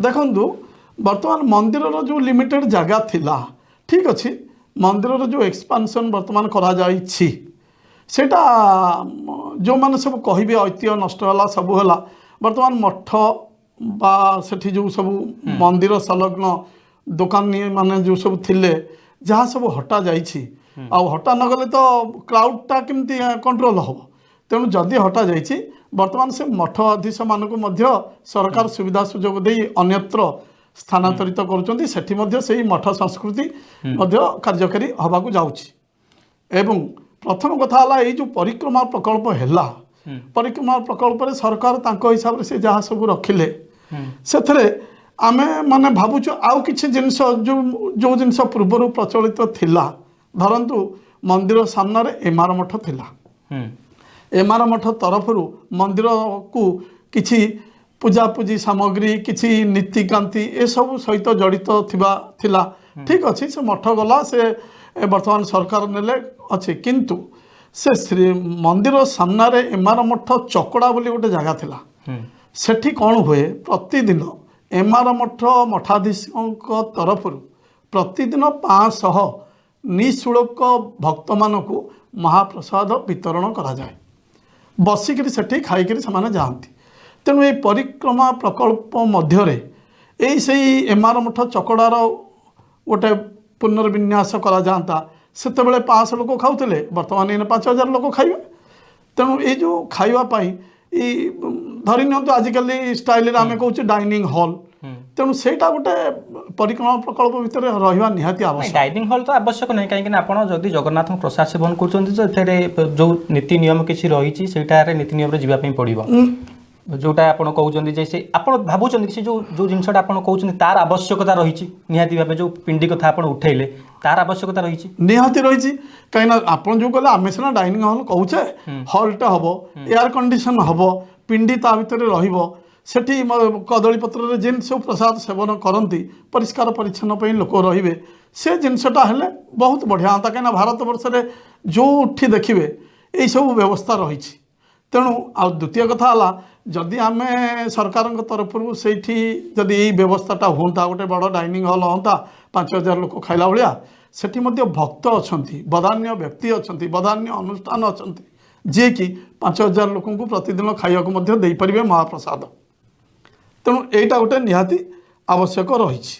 ଦେଖନ୍ତୁ ବର୍ତ୍ତମାନ ମନ୍ଦିରର ଯେଉଁ ଲିମିଟେଡ୍ ଜାଗା ଥିଲା ଠିକ୍ ଅଛି, ମନ୍ଦିରର ଯେଉଁ ଏକ୍ସପାନସନ୍ ବର୍ତ୍ତମାନ କରାଯାଇଛି ସେଇଟା ଯେଉଁମାନେ ସବୁ କହିବେ ଐତିହ୍ୟ ନଷ୍ଟ ହେଲା ସବୁ ହେଲା, ବର୍ତ୍ତମାନ ମଠ ବା ସେଠି ଯେଉଁ ସବୁ ମନ୍ଦିର ସଂଲଗ୍ନ ଦୋକାନୀ ମାନେ ଯେଉଁ ସବୁ ଥିଲେ ଯାହା ସବୁ ହଟା ଯାଇଛି, ଆଉ ହଟା ନଗଲେ ତ କ୍ରାଉଡ଼ଟା କେମିତି କଣ୍ଟ୍ରୋଲ ହେବ। ତେଣୁ ଯଦି ହଟା ଯାଇଛି ବର୍ତ୍ତମାନ ସେ ମଠ ଅଧୀଶମାନଙ୍କୁ ମଧ୍ୟ ସରକାର ସୁବିଧା ସୁଯୋଗ ଦେଇ ଅନ୍ୟତ୍ର ସ୍ଥାନାନ୍ତରିତ କରୁଛନ୍ତି, ସେଠି ମଧ୍ୟ ସେଇ ମଠ ସଂସ୍କୃତି ମଧ୍ୟ କାର୍ଯ୍ୟକାରୀ ହେବାକୁ ଯାଉଛି। ଏବଂ ପ୍ରଥମ କଥା ହେଲା ଏଇ ଯେଉଁ ପରିକ୍ରମା ପ୍ରକଳ୍ପ ହେଲା, ପରିକ୍ରମା ପ୍ରକଳ୍ପରେ ସରକାର ତାଙ୍କ ହିସାବରେ ସେ ଯାହା ସବୁ ରଖିଲେ ସେଥିରେ ଆମେ ମାନେ ଭାବୁଛୁ ଆଉ କିଛି ଜିନିଷ ଯେଉଁ ଜିନିଷ ପୂର୍ବରୁ ପ୍ରଚଳିତ ଥିଲା, ଧରନ୍ତୁ ମନ୍ଦିର ସାମ୍ନାରେ ଏମାର ମଠ ଥିଲା, ଏମାର ମଠ ତରଫରୁ ମନ୍ଦିରକୁ କିଛି ପୂଜାପୂଜି ସାମଗ୍ରୀ କିଛି ନୀତିକାନ୍ତି ଏସବୁ ସହିତ ଜଡ଼ିତ ଥିଲା, ଠିକ୍ ଅଛି, ସେ ମଠ ଗଲା, ସେ ବର୍ତ୍ତମାନ ସରକାର ନେଲେ ଅଛି। କିନ୍ତୁ ସେ ମନ୍ଦିର ସାମ୍ନାରେ ଏମାର ମଠ ଚକଡ଼ା ବୋଲି ଗୋଟେ ଜାଗା ଥିଲା, ସେଠି କ'ଣ ହୁଏ ପ୍ରତିଦିନ ଏମାର ମଠ ମଠାଧୀଶଙ୍କ ତରଫରୁ ପ୍ରତିଦିନ 500 ନିଃଶୁଳ୍କ ଭକ୍ତମାନଙ୍କୁ ମହାପ୍ରସାଦ ବିତରଣ କରାଯାଏ, ବସିକିରି ସେଠି ଖାଇକିରି ସେମାନେ ଯାଆନ୍ତି। ତେଣୁ এই ପରିକ୍ରମା ପ୍ରକଳ୍ପ ମଧ୍ୟରେ ସେଇ ଏମାର ମଠ ଚକଡ଼ାର ଗୋଟେ ପୁନର୍ବିନ୍ୟାସ କରାଯାଆନ୍ତା, ସେତେବେଳେ 500 ଲୋକ ଖାଉଥିଲେ, ବର୍ତ୍ତମାନ ଏଇନେ 5000 ଲୋକ ଖାଇବେ। ତେଣୁ ଏଇ ଯେଉଁ ଖାଇବା ପାଇଁ ଧରି ନିଅନ୍ତୁ ଆଜିକାଲି ଷ୍ଟାଇଲରେ ଆମେ କହୁଛୁ ଡାଇନିଂ ହଲ୍, ତେଣୁ ସେଇଟା ଗୋଟେ ପରିକ୍ରମା ପ୍ରକଳ୍ପ ଭିତରେ ରହିବା ନିହାତି ଆବଶ୍ୟକ। ଡାଇନିଂ ହଲ୍ ତ ଆବଶ୍ୟକ ନାହିଁ, କାହିଁକି ନା ଆପଣ ଯଦି ଜଗନ୍ନାଥଙ୍କ ପ୍ରସାଦ ସେବନ କରୁଛନ୍ତି ତ ଏଥିରେ ଯେଉଁ ନୀତି ନିୟମ କିଛି ରହିଛି ସେଇଟାରେ ନୀତି ନିୟମରେ ଯିବା ପାଇଁ ପଡ଼ିବ। ଯେଉଁଟା ଆପଣ କହୁଛନ୍ତି ଯେ ସେ ଆପଣ ଭାବୁଛନ୍ତି ସେ ଯେଉଁ ଜିନିଷଟା ଆପଣ କହୁଛନ୍ତି ତାର ଆବଶ୍ୟକତା ରହିଛି ନିହାତି ଭାବେ, ଯେଉଁ ପିଣ୍ଡି କଥା ଆପଣ ଉଠେଇଲେ ତାର ଆବଶ୍ୟକତା ରହିଛି, ନିହାତି ରହିଛି। କାହିଁକିନା ଆପଣ ଯେଉଁ କହିଲେ ଆମେ ସିନା ଡାଇନିଂ ହଲ୍ କହୁଛେ, ହଲ୍ଟା ହେବ, ଏୟାର କଣ୍ଡିସନ୍ ହେବ, ପିଣ୍ଡି ତା ଭିତରେ ରହିବ, ସେଠି କଦଳୀ ପତ୍ରରେ ଯେମିତି ସବୁ ପ୍ରସାଦ ସେବନ କରନ୍ତି ପରିଷ୍କାର ପରିଚ୍ଛନ୍ନ ପାଇଁ ଲୋକ ରହିବେ, ସେ ଜିନିଷଟା ହେଲେ ବହୁତ ବଢ଼ିଆ ହୁଅନ୍ତା। କାହିଁକିନା ଭାରତ ବର୍ଷରେ ଯେଉଁଠି ଦେଖିବେ ଏଇସବୁ ବ୍ୟବସ୍ଥା ରହିଛି। ତେଣୁ ଆଉ ଦ୍ୱିତୀୟ କଥା ହେଲା ଯଦି ଆମେ ସରକାରଙ୍କ ତରଫରୁ ସେଇଠି ଯଦି ଏଇ ବ୍ୟବସ୍ଥାଟା ହୁଅନ୍ତା, ଗୋଟେ ବଡ଼ ଡାଇନିଂ ହଲ୍ ହୁଅନ୍ତା 5000 ଲୋକ ଖାଇଲା ଭଳିଆ, ସେଠି ମଧ୍ୟ ଭକ୍ତ ଅଛନ୍ତି, ବଦାନ୍ୟ ବ୍ୟକ୍ତି ଅଛନ୍ତି, ବଦାନ୍ୟ ଅନୁଷ୍ଠାନ ଅଛନ୍ତି ଯିଏକି 5000 ଲୋକଙ୍କୁ ପ୍ରତିଦିନ ଖାଇବାକୁ ମଧ୍ୟ ଦେଇପାରିବେ ମହାପ୍ରସାଦ। ତେଣୁ ଏଇଟା ଗୋଟେ ନିହାତି ଆବଶ୍ୟକ ରହିଛି।